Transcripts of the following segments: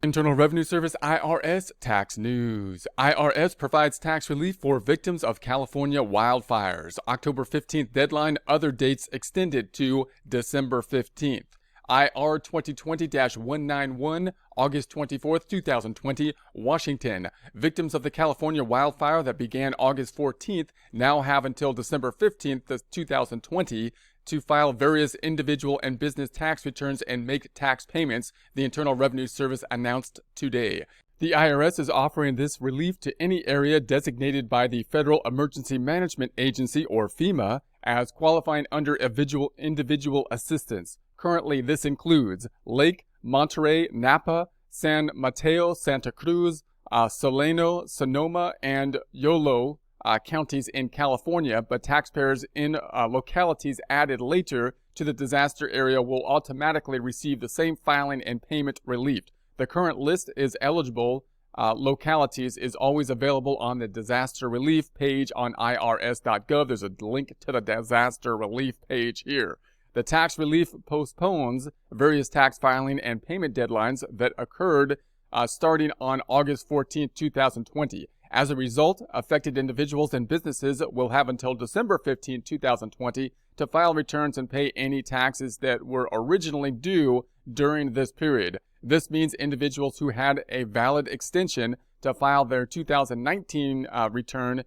Internal Revenue Service IRS tax news. IRS provides tax relief for victims of California wildfires. October 15th deadline, other dates extended to December 15th. IR 2020-191, August 24th, 2020, Washington. Victims of the California wildfire that began August 14th now have until December 15th, 2020 to file various individual and business tax returns and make tax payments, the Internal Revenue Service announced today. The IRS is offering this relief to any area designated by the Federal Emergency Management Agency, or FEMA, as qualifying under individual assistance. Currently, this includes Lake, Monterey, Napa, San Mateo, Santa Cruz, Solano, Sonoma, and Yolo counties in California, but taxpayers in localities added later to the disaster area will automatically receive the same filing and payment relief. The current list is eligible localities is always available on the disaster relief page on IRS.gov. There's a link to the disaster relief page here. The tax relief postpones various tax filing and payment deadlines that occurred starting on August 14, 2020. As a result, affected individuals and businesses will have until December 15, 2020 to file returns and pay any taxes that were originally due during this period. This means individuals who had a valid extension to file their 2019 return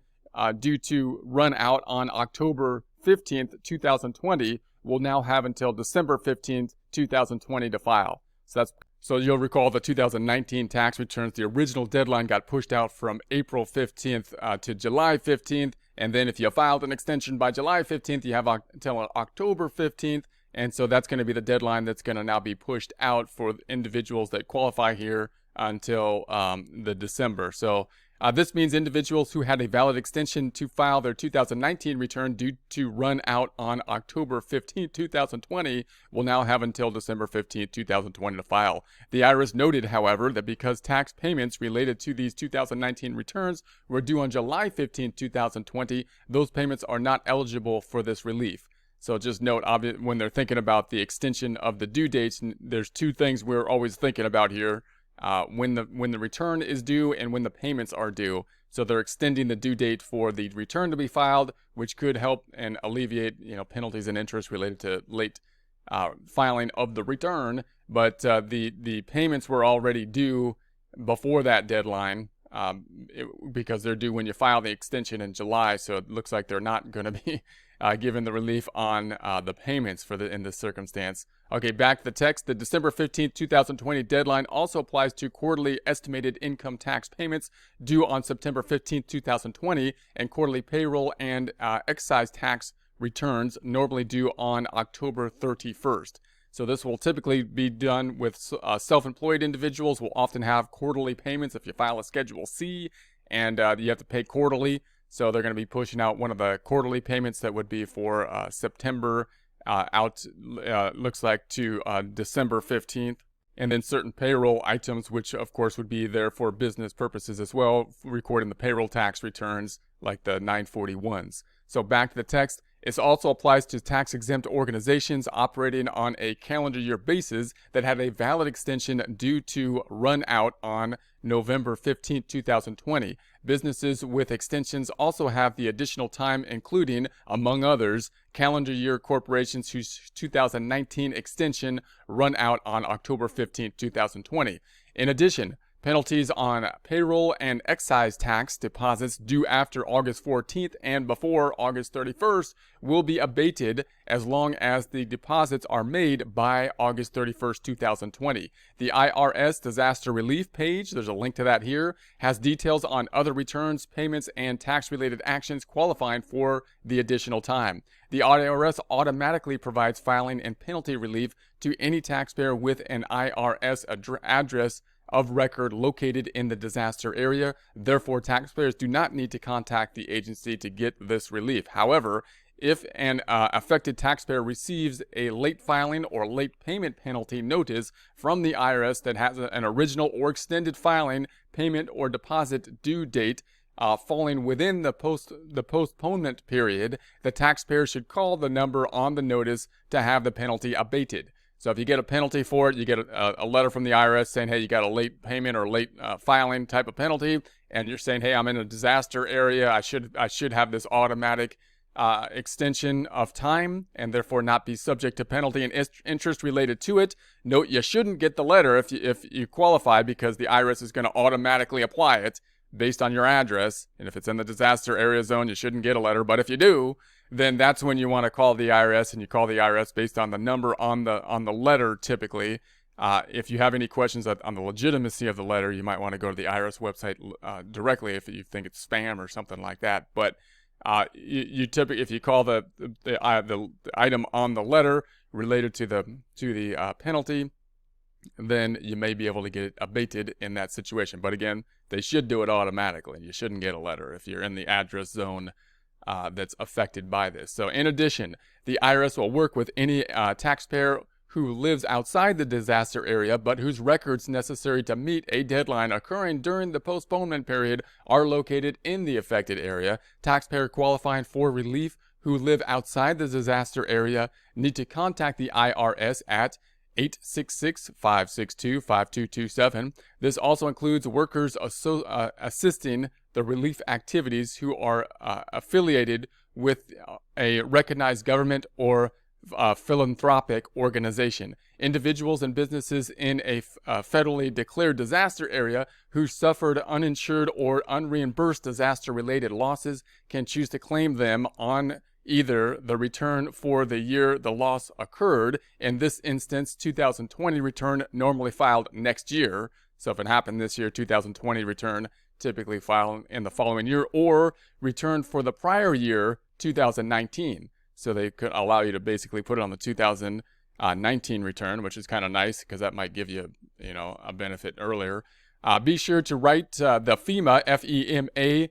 due to run out on October 15, 2020 will now have until December 15, 2020 to file. So you'll recall the 2019 tax returns, the original deadline got pushed out from April 15th to July 15th. And then if you filed an extension by July 15th, you have until October 15th. And so that's going to be the deadline that's going to now be pushed out for individuals that qualify here until the December. So this means individuals who had a valid extension to file their 2019 return due to run out on October 15, 2020 will now have until December 15, 2020 to file. The IRS noted, however, that because tax payments related to these 2019 returns were due on July 15, 2020, those payments are not eligible for this relief. So just note, when they're thinking about the extension of the due dates, there's two things we're always thinking about here. When the return is due and when the payments are due. So they're extending the due date for the return to be filed, which could help and alleviate penalties and interest related to late filing of the return. But the payments were already due before that deadline because they're due when you file the extension in July. So it looks like they're not going to be given the relief on the payments in this circumstance. Okay, back to the text. The December 15th, 2020 deadline also applies to quarterly estimated income tax payments due on September 15th, 2020, and quarterly payroll and excise tax returns normally due on October 31st. So this will typically be done with self-employed individuals will often have quarterly payments if you file a Schedule C and you have to pay quarterly. So they're going to be pushing out one of the quarterly payments that would be for September looks like to December 15th. And then certain payroll items, which of course would be there for business purposes as well, recording the payroll tax returns like the 941s. So back to the text. It also applies to tax-exempt organizations operating on a calendar year basis that had a valid extension due to run out on November 15, 2020. Businesses with extensions also have the additional time, including, among others, calendar year corporations whose 2019 extension run out on October 15, 2020. In addition, penalties on payroll and excise tax deposits due after August 14th and before August 31st will be abated as long as the deposits are made by August 31st, 2020. The IRS Disaster Relief page, there's a link to that here, has details on other returns, payments, and tax-related actions qualifying for the additional time. The IRS automatically provides filing and penalty relief to any taxpayer with an IRS address of record located in the disaster area. Therefore, taxpayers do not need to contact the agency to get this relief. However, if an affected taxpayer receives a late filing or late payment penalty notice from the IRS that has an original or extended filing, payment, or deposit due date falling within the postponement period, the taxpayer should call the number on the notice to have the penalty abated. So if you get a penalty for it, you get a letter from the IRS saying, hey, you got a late payment or late filing type of penalty, and you're saying, hey, I'm in a disaster area. I should have this automatic extension of time and therefore not be subject to penalty and interest related to it. Note, you shouldn't get the letter if you qualify, because the IRS is going to automatically apply it based on your address. And if it's in the disaster area zone, you shouldn't get a letter. But if you do, then that's when you want to call the IRS, and you call the IRS based on the number on the letter typically. If you have any questions on the legitimacy of the letter, you might want to go to the IRS website directly if you think it's spam or something like that. But you typically, if you call the item on the letter related to the penalty, then you may be able to get it abated in that situation. But again, they should do it automatically. You shouldn't get a letter if you're in the address zone that's affected by this. So in addition, the IRS will work with any taxpayer who lives outside the disaster area but whose records necessary to meet a deadline occurring during the postponement period are located in the affected area. Taxpayer qualifying for relief who live outside the disaster area need to contact the IRS at 866-562-5227. This also includes workers assisting the relief activities who are affiliated with a recognized government or philanthropic organization. Individuals and businesses in a federally declared disaster area who suffered uninsured or unreimbursed disaster-related losses can choose to claim them on either the return for the year the loss occurred, in this instance 2020 return normally filed next year. So if it happened this year, 2020 return typically filed in the following year, or return for the prior year, 2019. So they could allow you to basically put it on the 2019 return, which is kind of nice because that might give you, a benefit earlier. Be sure to write the FEMA, FEMA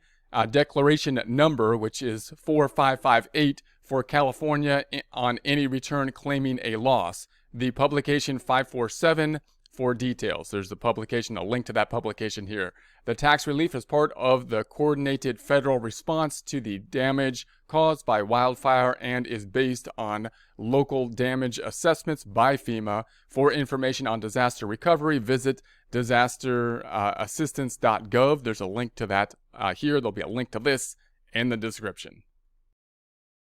declaration number, which is 4558 for California on any return claiming a loss. The publication 547 for details. There's the publication, a link to that publication here. The tax relief is part of the coordinated federal response to the damage caused by wildfire and is based on local damage assessments by FEMA. For information on disaster recovery, visit disasterassistance.gov. There's a link to that here. There'll be a link to this in the description.